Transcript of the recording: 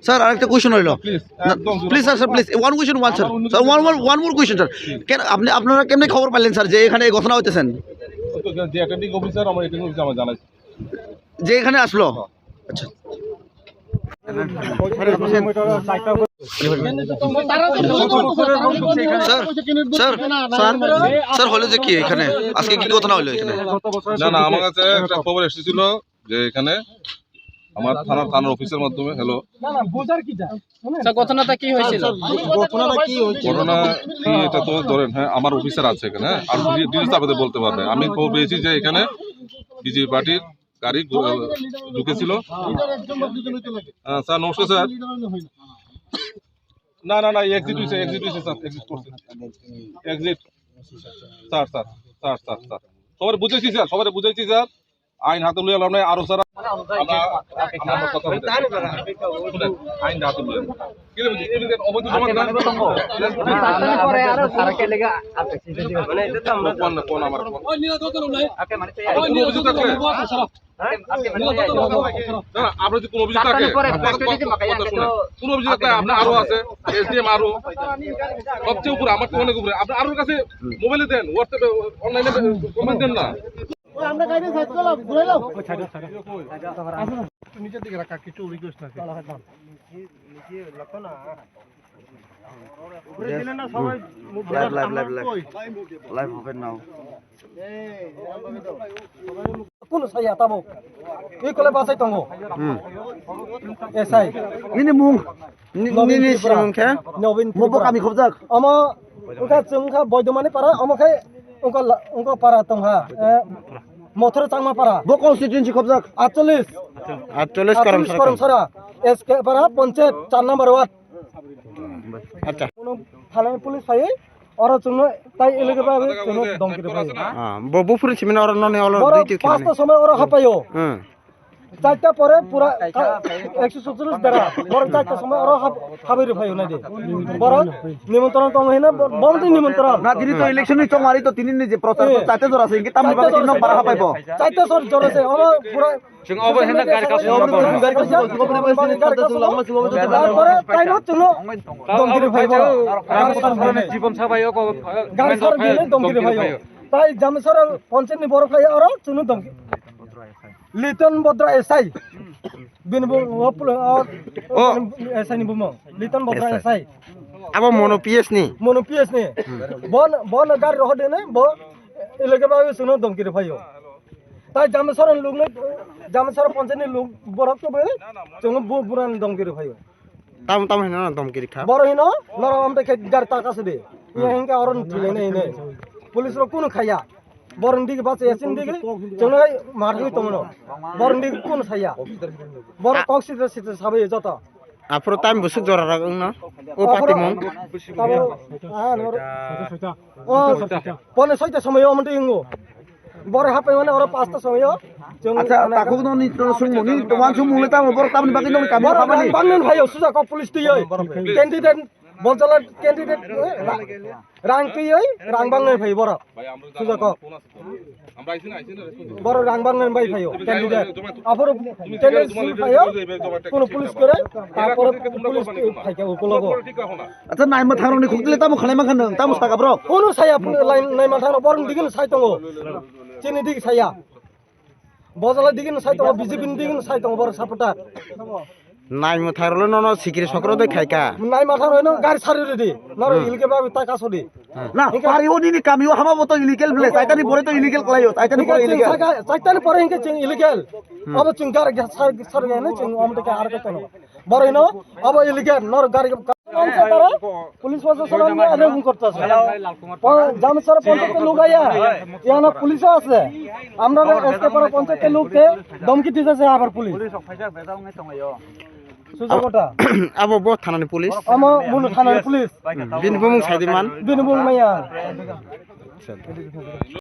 sir আরেকটা question হইল please sir please one question one sir sir one more question sir কেন আপনারা কেমনে খবর পাইলেন স্যার যে এখানে এই ঘটনা হইতেছেন যে অ্যাটেন্ডিং অফিসার আমার অ্যাটেন্ডিং অফিসার আমার জানাই যে এখানে আসলো আচ্ছা স্যার হলো যে কি এখানে আজকে কি ঘটনা হলো এখানে না আমার কাছে একটা খবর এসেছিল যে এখানে আমার থানার অফিসের মাধ্যমে হ্যালো ঘটনাটা কি হয়েছিল ঘটনা কি এটা তো ধরেন হ্যাঁ আমার অফিসার আছে এখানে আর ডিটেইলস আপনাদের বলতে পারবে আমি খবর পেয়েছি যে এখানে বিজেপি পার্টির গাড়ি ঢুকেছিল স্যার নমস্কার স্যার না এক্সিট হয়েছে স্যার এক্সিট করছে এক্সিট স্যার সবাই বুঝেছি স্যার আইন হাতে লইয়া লাভ নাই আরো স্যার আইন হাতে লইয়া অবৈধ সমাজ না কোন আমার কোন অভিযোগ থাকলে আপনার যদি কোন অভিযোগ থাকে কোন অভিযোগ থাকলে আপনার আরো আছে এসডিএম আরো সবচেয়ে উপরে আমার অনেক উপরে আপনি আরোর কাছে মোবাইলে দেন হোয়াটসঅ্যাপে অনলাইনে কমেন্ট দেন না নিচের দিকে রাখা কিছু রিকোয়েস্ট আছে লাইভ হবে নাও কোন সাইয়া তাবো এই কলে বাসাই তঙ্গ SI ini mung ini simungke Nabin mobo kami khobjak আমা ওকা চংখা বৈদমানি পারা আমাখাই ওকা পারা তংহা মথর চাংমা পারা bo constituency khobjak 48 করম সারা এসকে পারা পঞ্চায়েত 4 নম্বর ওয়ার্ড acha থানা পুলিশ ফাই ওরা চুন তাই এলাকা পাবে চুন দমকিরে ভাই bo furin simina or none all দুইটি পাঁচটা সময় ওরা হাপায়ও চারটা পরে পুরা 147 বেড়া বড় চারটা সময় ওরা হাবিরে ভাই না দে বড় নিমন্ত্রণ তো হইনা বড় নিমন্ত্রণ না দিনি তো ইলেকশন নি চমারি তো তিন নি যে প্রচার তো চাইতে জোর আছে কি তামনি বাকি তিন নম্বর পাইবো চারটা সর জোর আছে ওরা পুরা সিং অবহেনা গার কাছে তারপরে তাই না চুন দমকিরে ভাই বড় জীবন সবাই গাড়ি সর দিলে দমকিরে ভাই তাই জামসর পঞ্চায়েত বড় ভাই ওরা চুন দমকি লিটন বদ্রা এসআই বিনবু এসআই নি বুমো লিটন বদ্রা SI abo mono ps ni বন গার রহ দেনে ব এলাকা পাবে শুনো দমকিরে ভাইও তাই জামসর লোক নে জামসর পঞ্চায়েত লোক বড় তো বে চুন বুরান দমকিরে ভাইও tam hina na domkiri kha বড় হিনো নর আমতে গার তাকাছে দে ইহেঙ্কা অরন থিলে নে পুলিশ র কোন খায়া বরন্ডি বাসে এসিন দিকে চলে মারহি তোমন বরন্ডি কোন ছাইয়া বড় কক্সিটার সিতে সাবে যত afro time busuk jora ragong na o pati mong ও পনে ছয়টা সময় আমতে ইঙ্গো বড় হাপে মানে ওরা পাঁচটা সময় আচ্ছা তাকো ন নি তো সুমু নি তো মান সুমু লেতা বড় তামনি বাকি নমি কাম খাবানি বাংলান ভাইও সুজা ক পুলিশ তুই ক্যান্ডিডেট বলছলা ক্যান্ডিডেট রাং তুই রাং বাংলান ভাই বড় সুজা ক আমরা আইছি না বড় রাং বাংলান ভাই ভাইও ক্যান্ডিডেট আপর ক্যান্ডিডেট ভাইও কোন পুলিশ করে তারপর পুলিশ ফাইকা উপলগ আচ্ছা নাইমা থারনি খুকলে তামু খানাইমা খান তামু সাকা ব্র কোন ছায়া লাইন নাইমা থারো বরং দিগিন সাইতঙ্গ চিনি দিগ ছায়া বজলা দিগিন সাইতঙ্গ বিজেপি দিগিন সাইতঙ্গ বড় সাপোর্টার নাইমা থারলে ন সিকিরি সকর দে খাইকা নাইমা থারো ন গাড়ি সারি রে নর ইলকে বাবে টাকা সদি না পারি ওনি নি কামিও হামা মতো ইলিগেল প্লেস আইতানি পরে তো ইলিগেল কলাইও আইতানি পরে ইলিগেল চাইতানি পরে ইনকে চিং ইলিগেল अब चिंगार सर गए ना चिंग हम तो क्या आर करते हैं बड़े नो अब इलीगल नर गाड़ी से तारा पुलिस प्रशासन में अनेक करता है जाम सर पंचायत के लोग आया यहाँ ना पुलिस আছে আমরা এসকে পরে পঞ্চায়েত লোক কে ধমকি দিতেছে আবার পুলিশ সুজাগটা আবো বো থানানি পুলিশ আমা মুন থানানি পুলিশ বিনবুং সাইদিমান বিনবুং মাইয়া